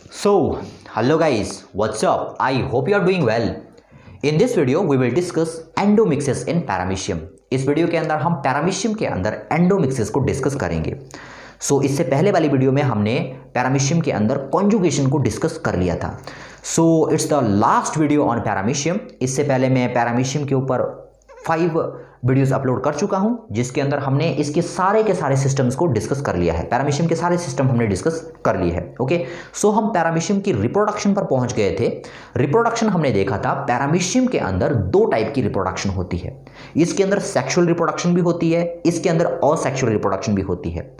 So, hello guys, what's up? I hope you are doing well. In this video, we will discuss endomixes in paramecium. इस video के अंदर हम paramecium के अंदर एंडोमिक्सेस को discuss करेंगे। इससे पहले वाली वीडियो में हमने पैरामीशियम के अंदर कॉन्जुगेशन को डिस्कस कर लिया था। It's the last video on paramecium. इससे पहले मैं पैरामीशियम के ऊपर 5 वीडियोस अपलोड कर चुका हूं, जिसके अंदर हमने इसके सारे के सारे सिस्टम्स को डिस्कस कर लिया है। पैरामीशियम के सारे सिस्टम हमने डिस्कस कर लिए हैं। ओके, हम पैरामीशियम की रिप्रोडक्शन पर पहुंच गए थे। रिप्रोडक्शन हमने देखा था, पैरामीशियम के अंदर 2 टाइप की रिप्रोडक्शन होती है। इसके अंदर सेक्सुअल रिप्रोडक्शन भी होती है, इसके अंदर असेक्सुअल रिप्रोडक्शन भी होती है।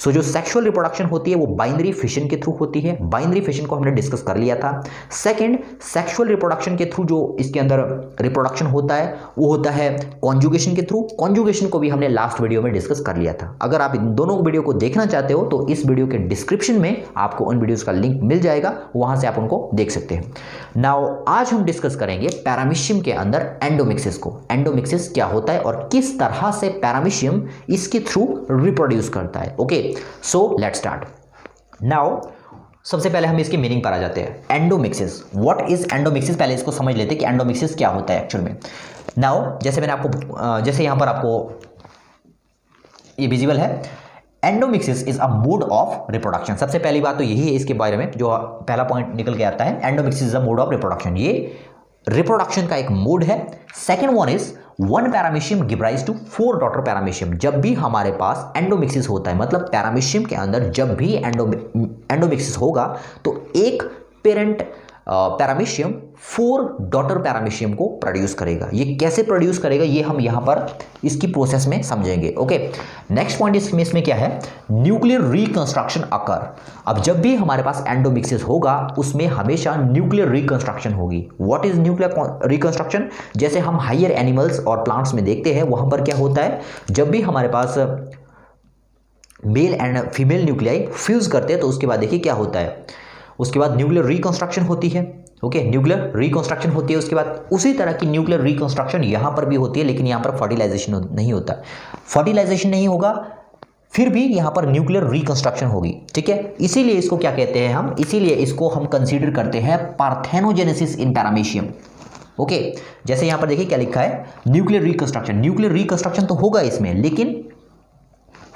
जो सेक्सुअल रिप्रोडक्शन होती है वो बाइनरी फिशन के थ्रू होती है। बाइनरी फिशन को हमने डिस्कस कर लिया था। सेकंड, सेक्सुअल रिप्रोडक्शन के थ्रू जो इसके अंदर रिप्रोडक्शन होता है वो होता है कॉन्जुगेशन के थ्रू। कॉन्जुगेशन को भी हमने लास्ट वीडियो में डिस्कस कर लिया था। अगर आप इन दोनों वीडियो को देखना चाहते हो तो इस वीडियो के डिस्क्रिप्शन में आपको उन वीडियोस का लिंक मिल जाएगा, वहां से आप उनको देख सकते हैं। नाउ आज हम डिस्कस करेंगे पैरामीशियम के अंदर एंडोमिक्सेस को। एंडोमिक्सेस क्या होता है और किस तरह से पैरामीशियम इसके थ्रू रिप्रोड्यूस करता है। Okay, let's start now. सबसे पहले हम इसकी मीनिंग पर आ जाते हैं। एंडोमिक्सेस, व्हाट इज एंडोमिक्सेस? पहले इसको समझ लेते हैं कि एंडोमिक्सेस क्या होता है एक्चुअल में। नाउ जैसे मैंने आपको जैसे यहां पर आपको ये विजिबल है, endomixis is a mode of reproduction. सबसे पहली बात तो यही है इसके बारे में, जो पहला पॉइंट निकल के आता है, endomixis is a mode of reproduction. ये रिप्रोडक्शन का एक मोड है। Second one is one paramecium give rise to 4 daughter paramecium. जब भी हमारे पास एंडोमिक्सिस होता है, मतलब पैरामीशियम के अंदर जब भी एंडोमिक्सिस होगा तो एक पेरेंट पैरामीशियम 4 डॉटर पैरामीशियम को प्रोड्यूस करेगा। ये कैसे प्रोड्यूस करेगा ये हम यहां पर इसकी प्रोसेस में समझेंगे। ओके, नेक्स्ट पॉइंट इसमें क्या है, न्यूक्लियर रिकंस्ट्रक्शन अकर। अब जब भी हमारे पास एंडोमिक्सिस होगा उसमें हमेशा न्यूक्लियर रिकंस्ट्रक्शन होगी। What is nuclear reconstruction? जैसे हम हायर एनिमल्स और प्लांट्स में देखते हैं, वहां पर क्या होता है, जब भी हमारे पास male and female nuclei fuse करते हैं तो उसके बाद देखिए क्या होता है, उसके बाद न्यूक्लियर रिकंस्ट्रक्शन होती है। ओके, न्यूक्लियर रिकंस्ट्रक्शन होती है। उसके बाद उसी तरह की न्यूक्लियर रिकंस्ट्रक्शन यहां पर भी होती है, लेकिन यहां पर फर्टिलाइजेशन नहीं होता। फर्टिलाइजेशन नहीं होगा, फिर भी यहां पर न्यूक्लियर रिकंस्ट्रक्शन होगी। ठीक है, इसीलिए इसको क्या कहते हैं हम, इसीलिए इसको हम कंसीडर करते हैं पार्थेनोजेनेसिस इन पैरामीशियम। ओके, जैसे यहां पर देखिए क्या लिखा है, न्यूक्लियर रिकंस्ट्रक्शन। न्यूक्लियर रिकंस्ट्रक्शन तो होगा इसमें, लेकिन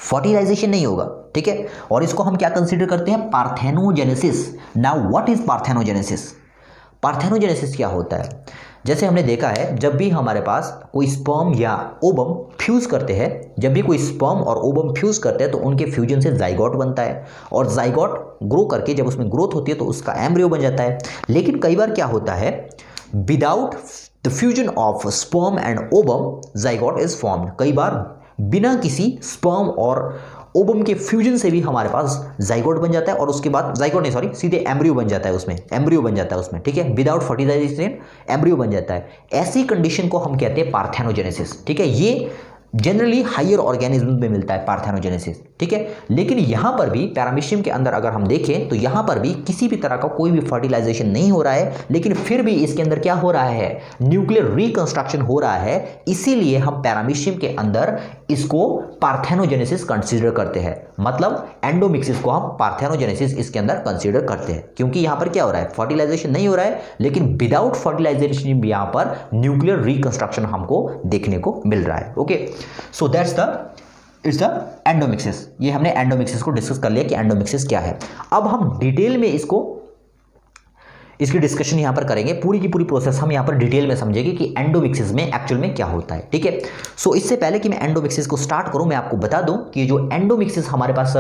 फर्टिलाइजेशन नहीं होगा। ठीक है, और इसको हम क्या कंसीडर करते हैं, parthenogenesis. Now what is parthenogenesis? Parthenogenesis क्या होता है? जैसे हमने देखा है, जब भी हमारे पास कोई स्पर्म या ओवम फ्यूज करते हैं, जब भी कोई स्पर्म और ओवम फ्यूज करते हैं तो उनके फ्यूजन से जाइगोट बनता है, और जाइगोट ग्रो करके जब उसमें ग्रोथ होती है तो उसका एम्ब्रियो बन जाता है। लेकिन कई बार क्या होता है, without the fusion of sperm and ovum zygote is formed. कई बार बिना किसी स्पर्म और ओवम के फ्यूजन से भी हमारे पास जाइगोट बन जाता है, और उसके बाद जाइगोट नहीं, सॉरी, सीधे एम्ब्रियो बन जाता है उसमें, एम्ब्रियो बन जाता है उसमें। ठीक है, विदाउट फर्टिलाइजेशन एम्ब्रियो बन जाता है। ऐसी कंडीशन को हम कहते हैं पार्थेनोजेनेसिस। ठीक है, ये जनरली हायर ऑर्गेनिज्म में मिलता है पार्थेनोजेनेसिस। ठीक है, लेकिन यहां पर भी पैरामीशियम के अंदर अगर हम देखें तो यहां पर भी किसी भी तरह का कोई भी फर्टिलाइजेशन नहीं हो रहा है, लेकिन फिर भी इसके अंदर क्या हो रहा है, न्यूक्लियर रिकंस्ट्रक्शन हो रहा है। इसीलिए हम पैरामीशियम के अंदर इसको पार्थेनोजेनेसिस कंसीडर करते हैं। मतलब एंडोमिक्सिस को हम पार्थेनोजेनेसिस इसके अंदर कंसीडर करते हैं, क्योंकि यहां पर क्या हो रहा है, फर्टिलाइजेशन नहीं हो रहा है, लेकिन विदाउट फर्टिलाइजेशन यहां पर न्यूक्लियर रिकंस्ट्रक्शन हमको देखने को मिल रहा है। Okay, so that's it's the endomixis. ये हमने एंडोमिक्सिस को डिस्कस कर लिया कि एंडोमिक्सिस क्या है। अब हम डिटेल में इसकी डिस्कशन यहां पर करेंगे। पूरी की पूरी प्रोसेस हम यहां पर डिटेल में समझेंगे कि एंडोमिक्सिस में एक्चुअल में क्या होता है। ठीक है, इससे पहले कि मैं एंडोमिक्सिस को स्टार्ट करूं, मैं आपको बता दूं कि जो एंडोमिक्सिस हमारे पास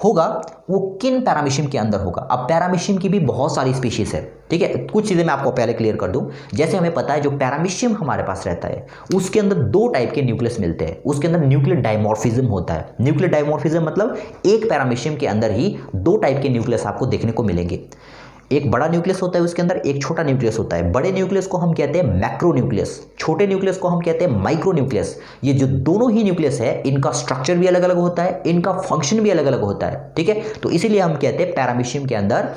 होगा वो किन पैरामीशियम के अंदर होगा। अब पैरामीशियम की भी बहुत सारी स्पीशीज है। ठीक है, कुछ चीजें मैं आपको पहले क्लियर कर दूं। जैसे हमें पता है जो पैरामीशियम हमारे पास रहता है उसके अंदर 2 टाइप के न्यूक्लियस मिलते हैं। उसके अंदर न्यूक्लियर डायमॉर्फिज्म होता है। न्यूक्लियर डायमॉर्फिज्म मतलब एक पैरामीशियम के अंदर ही 2 टाइप के न्यूक्लियस आपको देखने को मिलेंगे। एक बड़ा न्यूक्लियस होता है, उसके अंदर एक छोटा न्यूक्लियस होता है। बड़े न्यूक्लियस को हम कहते हैं मैक्रो न्यूक्लियस, छोटे न्यूक्लियस को हम कहते हैं माइक्रो न्यूक्लियस। ये जो दोनों ही न्यूक्लियस है इनका स्ट्रक्चर भी अलग अलग होता है, इनका फंक्शन भी अलग अलग होता है। ठीक है, तो इसीलिए हम कहते हैं पैरामीशियम के अंदर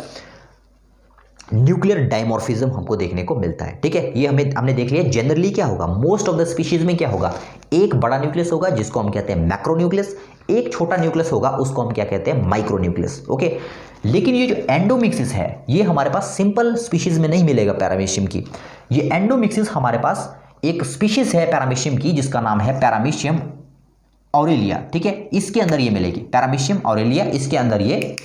न्यूक्लियर डायमॉर्फिज्म हमको देखने को मिलता है। ठीक है, ये हमने देख लिया। जनरली क्या होगा, मोस्ट ऑफ द स्पीशीज में क्या होगा, एक बड़ा न्यूक्लियस होगा जिसको हम कहते हैं मैक्रो न्यूक्लियस, एक छोटा न्यूक्लियस होगा उसको हम क्या कहते हैं, माइक्रोन्यूक्लियस। ओके, लेकिन ये जो एंडोमिक्सिस है ये हमारे पास सिंपल स्पीशीज में नहीं मिलेगा पैरामीशियम की। ये एंडोमिक्सिस हमारे पास एक स्पीशीज है पैरामीशियम की जिसका नाम है पैरामीशियम ऑरेलिया। ठीक है, इसके अंदर ये मिलेगी पैरामीशियम ऑरेलिया, इसके अंदर ये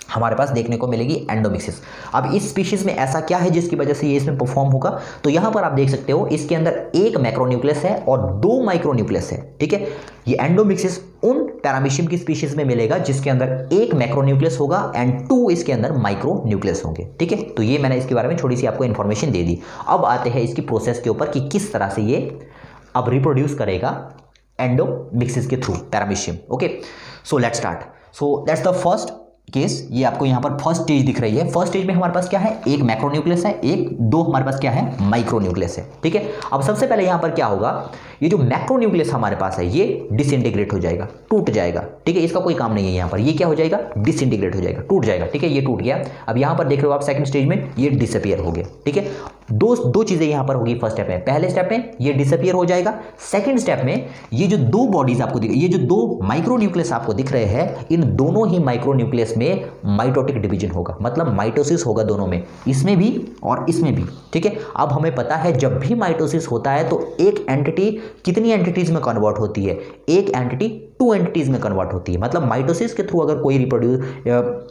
हमारे पास देखने को मिलेगी एंडोमिक्सिस। अब इस स्पीशीज में ऐसा क्या है जिसकी वजह से ये इसमें परफॉर्म होगा, तो यहां पर आप देख सकते हो इसके अंदर एक मैक्रोन्यूक्लियस है और 2 माइक्रोन्यूक्लियस है। ठीक है, ये एंडोमिक्सिस उन पैरामीशियम की स्पीशीज में मिलेगा जिसके अंदर एक मैक्रोन्यूक्लियस होगा एंड 2 इसके अंदर माइक्रोन्यूक्लियस होंगे। ठीक है, तो ये मैंने इसके बारे में थोड़ी सी आपको इन्फॉर्मेशन दे दी। अब आते हैं इसकी प्रोसेस के ऊपर कि किस तरह से ये अब रिप्रोड्यूस करेगा एंडोमिक्सिस के through paramecium. Okay, so let's start. So that's the first case. ये आपको यहाँ पर फर्स्ट स्टेज दिख रही है। फर्स्ट स्टेज में हमारे पास क्या है, एक मैक्रोन्यूक्लियस है, एक 2 हमारे पास क्या है, माइक्रोन्यूक्लियस है। ठीक है, अब सबसे पहले यहाँ पर क्या होगा, ये जो मैक्रोन्यूक्लियस हमारे पास है ये डिसइंटीग्रेट हो जाएगा, टूट जाएगा। ठीक है, इसका कोई काम नहीं है यहाँ पर, ये क्या हो जाएगा, डिसइंटीग्रेट हो जाएगा, टूट जाएगा। ठीक है, ये टूट गया। अब यहाँ पर देख रहे हो आप सेकंड स्टेज में ये डिसअपियर हो गया। ठीक है, दो चीजें यहाँ पर होगी फर्स्ट स्टेप में। पहले स्टेप में ये डिसअपियर हो जाएगा, सेकंड स्टेप में ये जो 2 बॉडीज आपको दिख, ये जो 2 माइक्रोन्यूक्लियस आपको दिख रहे हैं, इन दोनों ही माइक्रोन्यूक्लियस में माइटोटिक डिवीजन होगा, मतलब माइटोसिस होगा दोनों में, इसमें भी और इसमें भी। ठीक है, अब हमें पता है जब भी माइटोसिस होता है तो एक एंटिटी कितनी एंटिटीज में कन्वर्ट होती है, एक एंटिटी 2 एंटिटीज में कन्वर्ट होती है। मतलब माइटोसिस के थ्रू अगर कोई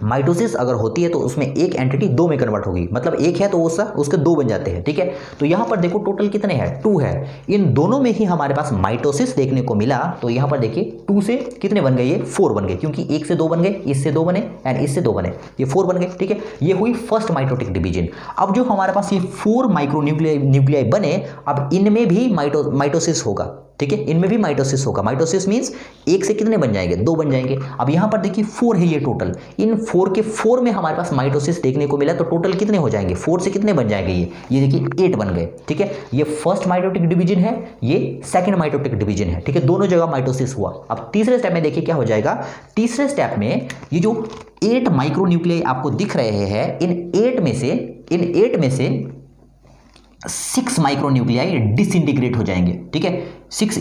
माइटोसिस अगर होती है तो उसमें एक एंटिटी 2 में कन्वर्ट होगी, मतलब एक है तो उसके 2 बन जाते हैं। ठीक है, तो यहां पर देखो टोटल कितने हैं, 2 है। इन दोनों में ही हमारे पास माइटोसिस देखने को मिला, तो यहां पर देखिए 2 से कितने बन गए, ये 4 बन गए, क्योंकि 1 से 2 बन गए, इससे 2 बने एंड इससे 2 बने, ये 4 बन गए। ठीक है, ये हुई फर्स्ट माइटोटिक डिवीजन। अब जो हमारे पास ये 4 माइक्रोन्यूक्लियाई बने, अब इनमें भी माइटोसिस होगा। ठीक है, इनमें भी माइटोसिस होगा। माइटोसिस मींस 1 से कितने बन जाएंगे, 2 बन जाएंगे। अब यहां पर देखिए 4 है ये टोटल, इन 4 के 4 में हमारे पास माइटोसिस देखने को मिला, तो टोटल कितने हो जाएंगे, 4 से कितने बन जाएंगे, ये देखिए 8 बन गए। ठीक है, ये फर्स्ट माइटोटिक डिवीजन है, ये सेकंड माइटोटिक डिवीजन है। ठीक है, दोनों जगह माइटोसिस हुआ। अब तीसरे स्टेप में देखिए क्या हो जाएगा, तीसरे स्टेप में ये जो 8 माइक्रोन्यूक्लियाई आपको दिख रहे हैं, इन 8 में से 6 माइक्रोन्यूक्लियाई डिसइंटीग्रेट हो जाएंगे। ठीक है, 6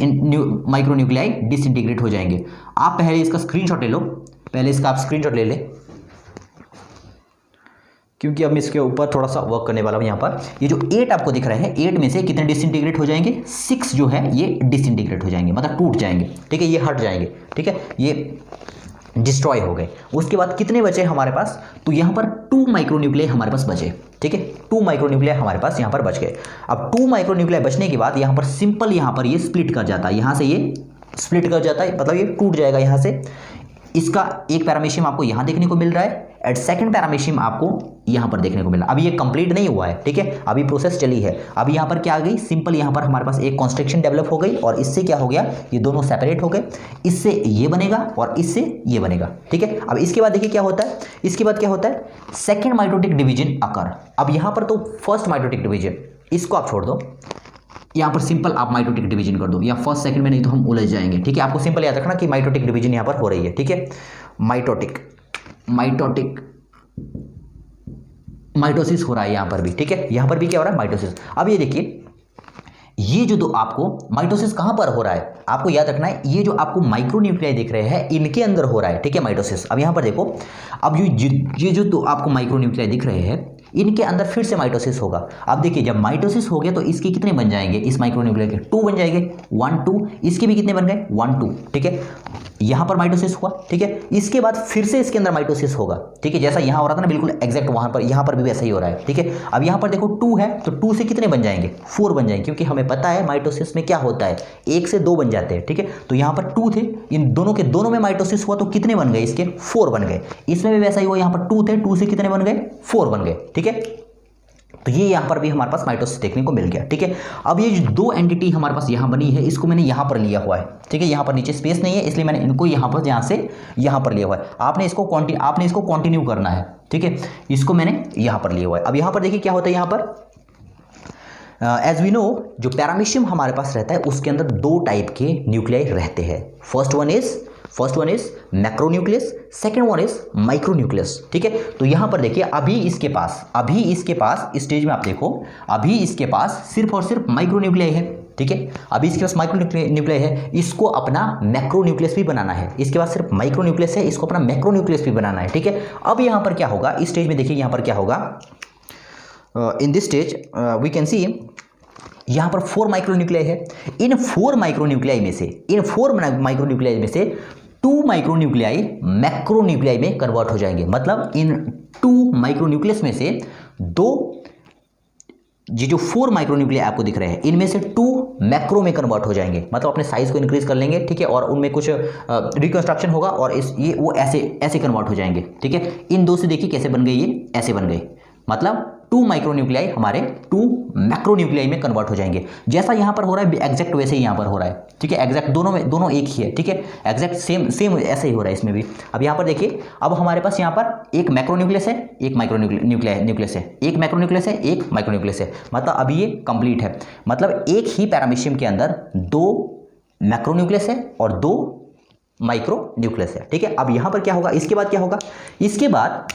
माइक्रोन्यूक्लियाई डिसइंटीग्रेट हो जाएंगे। आप पहले इसका स्क्रीनशॉट ले लो, पहले इसका आप स्क्रीनशॉट ले लें, क्योंकि अब मैं इसके ऊपर थोड़ा सा वर्क करने वाला हूं। यहाँ पर ये जो 8 आपको दिख रहे हैं, 8 में से कितने डिसइंटीग्रेट हो जाएंगे, 6 जो है ये डिसइंटीग्रेट हो जाएंगे, मतलब टूट जाएंगे। ठीक है, ये हट जाएंगे। ठीक है, ये डिस्ट्रॉय हो गए। उसके बाद कितने बचे हमारे पास, तो यहाँ पर 2 माइक्रोन्यूक्लियाई हमारे पास बचे। ठीक है, 2 माइक्रोन्यूक्लियाई हमारे पास यहाँ पर बच गए। अब 2 माइक्रोन्यूक्लियाई बचने के बाद यहाँ पर सिंपल यहाँ पर ये स्प्लिट कर जाता है, यहाँ से ये स्प्लिट कर जाता है, मतलब ये टूट जाएगा यहाँ से। इसका एक पैरामीशियम आपको यहाँ देखने को मिल रहा है एंड सेकंड पैरामीशियम आपको यहाँ पर देखने को मिला। अभी ये कंप्लीट नहीं हुआ है। ठीक है, अभी प्रोसेस चली है। अभी यहाँ पर क्या आ गई, सिंपल यहाँ पर हमारे पास एक कॉन्स्ट्रक्शन डेवलप हो गई और इससे क्या हो गया, ये दोनों सेपरेट हो गए, इससे ये बनेगा और इससे ये बनेगा। ठीक है, अब इसके बाद देखिए क्या होता है, इसके बाद क्या होता है, सेकेंड माइटोटिक डिवीजन अकर। अब यहाँ पर तो फर्स्ट माइटोटिक डिवीजन, इसको आप छोड़ दो, यहाँ पर सिंपल आप माइटोटिक डिवीजन कर दो, या फर्स्ट सेकंड में, नहीं तो हम उलझ जाएंगे। ठीक है, आपको सिंपल याद रखना कि माइटोटिक डिवीजन यहाँ पर हो रही है। ठीक है, माइटोसिस हो रहा है यहाँ पर भी। ठीक है, यहाँ पर भी क्या हो रहा है, माइटोसिस। अब ये देखिए, ये जो आपको माइटोसिस कहाँ पर हो रहा है, आपको याद रखना है, ये जो आपको माइक्रोन्यूक्लियाई दिख रहे हैं इनके अंदर हो रहा है। ठीक है, माइटोसिस। अब यहाँ पर देखो, अब ये जो तो आपको माइक्रोन्यूक्लियाई दिख रहे हैं इनके अंदर फिर से माइटोसिस होगा। अब देखिए, जब माइटोसिस हो गया तो इसके कितने बन जाएंगे, इस माइक्रोन्यूक्लियाई के 2 बन जाएंगे, 1 2, इसके भी कितने बन गए, 1 2। ठीक है, यहां पर माइटोसिस हुआ। ठीक है, इसके बाद फिर से इसके अंदर माइटोसिस होगा। ठीक है, जैसा यहां हो रहा था ना, बिल्कुल एग्जैक्ट वहां पर, यहां पर भी वैसा ही हो रहा है। ठीक है, अब यहां पर देखो 2 है तो 2 से कितने बन जाएंगे, 4 बन जाएंगे, क्योंकि हमें पता है माइटोसिस में क्या होता है, 1 से 2 बन जाते हैं। ठीक है, तो यहां पर 2 थे, इन दोनों के दोनों में माइटोसिस हुआ तो कितने बन गए, इसके 4 बन गए। इसमें भी वैसा ही हुआ, यहां पर 2 थे, 2 से कितने बन गए, 4 बन गए। ठीक है, तो ये यहां पर भी हमारे पास माइटोसिस देखने को मिल गया। ठीक है, अब ये जो 2 एंटिटी हमारे पास यहां बनी है, इसको मैंने यहां पर लिया हुआ है। ठीक है, यहां पर नीचे स्पेस नहीं है, इसलिए मैंने इनको यहां पर, यहां से यहां पर लिया हुआ है। आपने इसको कंटिन्यू करना है। ठीक है, इसको मैंने यहां पर लिया हुआ है। अब यहां पर देखिए क्या होता है, यहां पर एज वी नो, जो पैरामीशियम हमारे पास रहता है उसके अंदर 2 टाइप के न्यूक्लियाई रहते हैं। First one is macronucleus, second one is micronucleus. ठीक है, तो यहां पर देखिए, अभी इसके पास स्टेज में आप देखो, अभी इसके पास सिर्फ और सिर्फ माइक्रोन्यूक्लियाई है। ठीक है। अभी इसके पास माइक्रो न्यूक्लियाई है, इसको अपना मैक्रो न्यूक्लियस भी बनाना है। इसके पास सिर्फ माइक्रो न्यूक्लियस है, इसको अपना मैक्रो न्यूक्लियस भी बनाना है, ठीक है। अब यहाँ पर क्या होगा, इस स्टेज में देखिए यहाँ पर क्या होगा, in this stage we can see यहाँ पर 4 माइक्रो न्यूक्लियाई है। इन 4 माइक्रो न्यूक्लियाई में से 2 माइक्रो न्यूक्लियाई मैक्रो न्यूक्लियाई में कन्वर्ट हो जाएंगे। मतलब इन 2 माइक्रो न्यूक्लियस में से 2, ये जो 4 माइक्रो न्यूक्लियाई आपको दिख रहे हैं, इनमें से 2 मैक्रो में कन्वर्ट हो जाएंगे। मतलब अपने साइज को इंक्रीज कर लेंगे, ठीक है, और उनमें कुछ रिकंस्ट्रक्शन होगा और वो ऐसे कन्वर्ट हो जाएंगे, ठीक है। इन 2 से देखिए कैसे बन गए, ये ऐसे बन गए। मतलब 2 माइक्रो न्यूक्लियाई हमारे 2 मैक्रो न्यूक्लियाई में कन्वर्ट हो जाएंगे। जैसा यहाँ पर हो रहा है एग्जैक्ट वैसे ही यहाँ पर हो रहा है, ठीक है। एग्जैक्ट दोनों एक ही है, ठीक है। एग्जैक्ट सेम ऐसे ही हो रहा है इसमें भी। अब यहाँ पर देखिए, अब हमारे पास यहाँ पर एक मैक्रो न्यूक्लियस है, एक माइक्रो न्यूक्लियस है, एक मैक्रो न्यूक्लियस है, एक माइक्रो न्यूक्लियस है। मतलब अभी ये कंप्लीट है। मतलब एक ही पैरामीशियम के अंदर 2 मैक्रो न्यूक्लियस है और 2 माइक्रो न्यूक्लियस है, ठीक है। अब यहाँ पर क्या होगा, इसके बाद क्या होगा, इसके बाद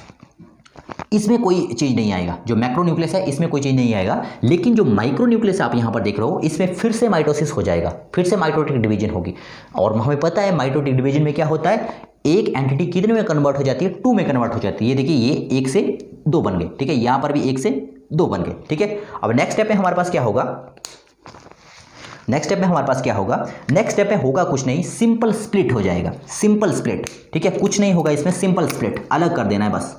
इसमें कोई चीज नहीं आएगा। जो मैक्रो न्यूक्लियस है इसमें कोई चीज नहीं आएगा, लेकिन जो माइक्रो न्यूक्लियस आप यहां पर देख रहे हो, इसमें फिर से माइटोसिस हो जाएगा, फिर से माइटोटिक डिवीजन होगी। और हमें पता है माइटोटिक डिवीजन में क्या होता है, एक एंटिटी कितने में कन्वर्ट हो जाती है, 2 में कन्वर्ट हो जाती है। ये देखिए, ये 1 से 2 बन गए, ठीक है। यहां पर भी 1 से 2 बन गए, ठीक है। अब नेक्स्ट स्टेप में हमारे पास क्या होगा, नेक्स्ट स्टेप में होगा कुछ नहीं, सिंपल स्प्लिट हो जाएगा, सिंपल स्प्लिट, ठीक है। कुछ नहीं होगा इसमें, सिंपल स्प्लिट, अलग कर देना है, बस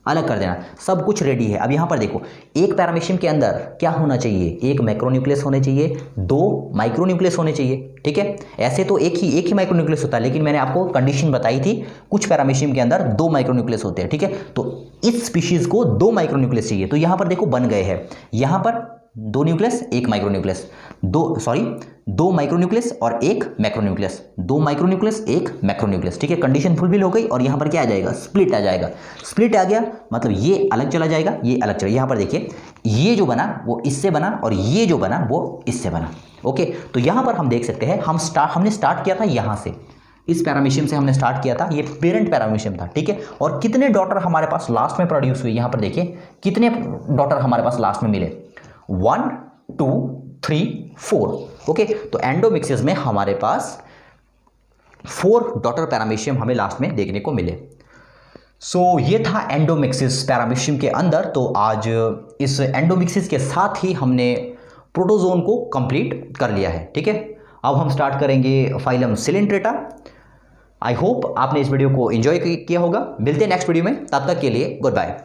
अलग कर देना, सब कुछ रेडी है। अब यहाँ पर देखो, एक पैरामीशियम के अंदर क्या होना चाहिए, एक मैक्रो न्यूक्लियस होने चाहिए, 2 माइक्रो न्यूक्लियस होने चाहिए, ठीक है। ऐसे तो एक ही माइक्रो न्यूक्लियस होता है, लेकिन मैंने आपको कंडीशन बताई थी, कुछ पैरामीशियम के अंदर 2 माइक्रो न्यूक्लियस होते हैं, ठीक है। तो इस स्पीशीज को 2 माइक्रो न्यूक्लियस चाहिए। तो यहाँ पर देखो बन गए हैं, यहाँ पर 2 nucleus, 1 micro nucleus, 2 micro nucleus और 1 macro nucleus, 2 micro nucleus, 1 macro nucleus, ठीक है। कंडीशन फुलफिल हो गई और यहाँ पर क्या आ जाएगा, स्प्लिट आ जाएगा। स्प्लिट आ गया मतलब ये अलग चला जाएगा, ये अलग चला। यहाँ पर देखिए, ये जो बना वो इससे बना और ये जो बना वो इससे बना, ओके। तो यहाँ पर हम देख सकते हैं, हमने स्टार्ट किया था यहाँ से, इस पैरामीशियम से हमने स्टार्ट किया था, ये पेरेंट पैरामीशियम था, ठीक है। और कितने डॉटर हमारे पास लास्ट में प्रोड्यूस हुए, यहाँ पर देखिए कितने डॉटर हमारे पास लास्ट में मिले, 1 2 3 4, ओके। तो एंडोमिक्सिस में हमारे पास 4 डॉटर पैरामीशियम हमें लास्ट में देखने को मिले। सो ये था एंडोमिक्सिस पैरामीशियम के अंदर। तो आज इस एंडोमिक्सिस के साथ ही हमने प्रोटोजोन को कंप्लीट कर लिया है, ठीक है। अब हम स्टार्ट करेंगे फाइलम सिलेंट्रेटा। आई होप आपने इस वीडियो को एंजॉय किया होगा। मिलते हैं नेक्स्ट वीडियो में, तब तक के लिए गुड बाय।